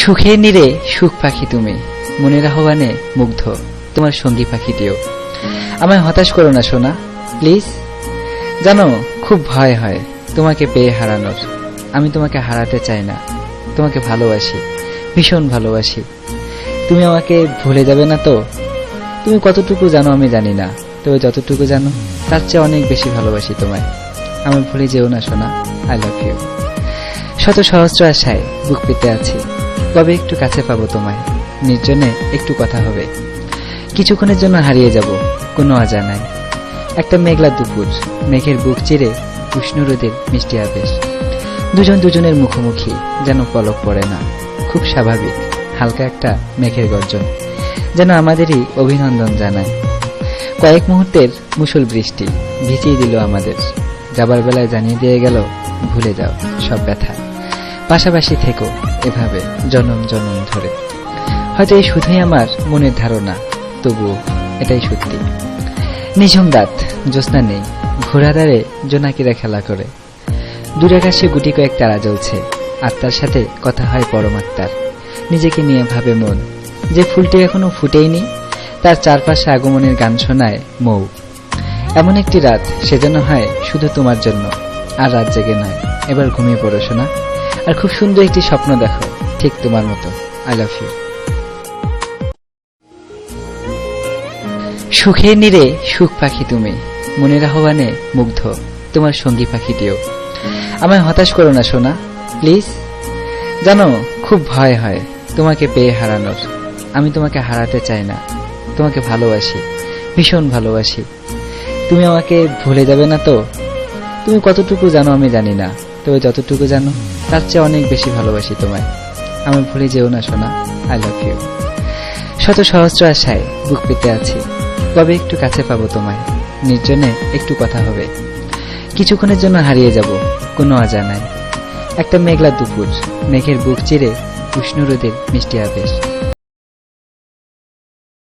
সুখের নীড়ে সুখ পাখি তুমি, মনের আহ্বানে মুগ্ধ তোমার সঙ্গী পাখিটিও। আমায় হতাশ করো না সোনা, প্লিজ। জানো খুব ভয় হয় তোমাকে পেয়ে হারানোর। আমি তোমাকে হারাতে চাই না, তোমাকে ভালোবাসি, ভীষণ ভালোবাসি। তুমি আমাকে ভুলে যাবে না তো? তুমি কতটুকু জানো আমি জানি না, তবে যতটুকু জানো তার চেয়ে অনেক বেশি ভালোবাসি তোমায়। আমি ভুলে যেও না সোনা, আই লাভ ইউ। শত সহস্র আশায় বুক পেতে আছি, কবে একটু কাছে পাবো তোমায়, নির্জনে একটু কথা হবে। কিছুক্ষণের জন্য হারিয়ে যাব কোনো অজানায়। একটা মেঘলা দুপুর, মেঘের বুক চিরে উষ্ণ রোদের মিষ্টি আবেশ। দুজন দুজনের মুখোমুখি, যেন পলক পড়ে না, খুব স্বাভাবিক। হালকা একটা মেঘের গর্জন যেন আমাদেরই অভিনন্দন জানায়। কয়েক মুহূর্তের মুষল বৃষ্টি ভিজিয়ে দিল আমাদের। যাবার বেলায় জানিয়ে দিয়ে গেল, ভুলে যাও সব ব্যথা, পাশাপাশি থেকো এভাবে জনম জনম ধরে। হয়তো এই শুধুই আমার মনের ধারণা, তবুও এটাই সত্যি। নিঝুম রাত, জ্যোৎস্না নেই, ঘোড়াদারে জোনাকিরা খেলা করে। দূর আকাশে গুটি কয়েক তারা জ্বলছে, আত্মার সাথে কথা হয় পরমাত্মার। নিজেকে নিয়ে ভাবে মন, যে ফুলটি এখনো ফুটেইনি, তার চারপাশে আগমনের গান শোনায় মৌ। এমন একটি রাত সেজন্য হয় শুধু তোমার জন্য, আর রাত জেগে নয়। এবার ঘুমিয়ে পড়ো শোনা, আর খুব সুন্দর একটি স্বপ্ন দেখো, ঠিক তোমার মতো। I love you. সুখের নীড়ে সুখ পাখি তুমি, মনের আহ্বানে মুগ্ধ তোমার সঙ্গী পাখিটিও। আমায় হতাশ করো না সোনা, প্লিজ। জানো খুব ভয় হয় তোমাকে পেয়ে হারানোর। আমি তোমাকে হারাতে চাই না, তোমাকে ভালোবাসি, ভীষণ ভালোবাসি। তুমি আমাকে ভুলে যাবে না তো? তুমি কতটুকু জানো আমি জানি না, তবে যতটুকু জানো তার চেয়ে অনেক বেশি ভালোবাসি তোমায়। আমি ভুলে যেও না সোনা, আই লাভ ইউ। শত সহস্র আশায় বুক পেতে আছি, কবে একটু কাছে পাবো তোমায়, নির্জনে একটু কথা হবে। কিছুক্ষণের জন্য হারিয়ে যাব কোনো অজানায়। একটা মেঘলা দুপুর, মেঘের বুক চিরে উষ্ণ রোদের মিষ্টি আবেশ।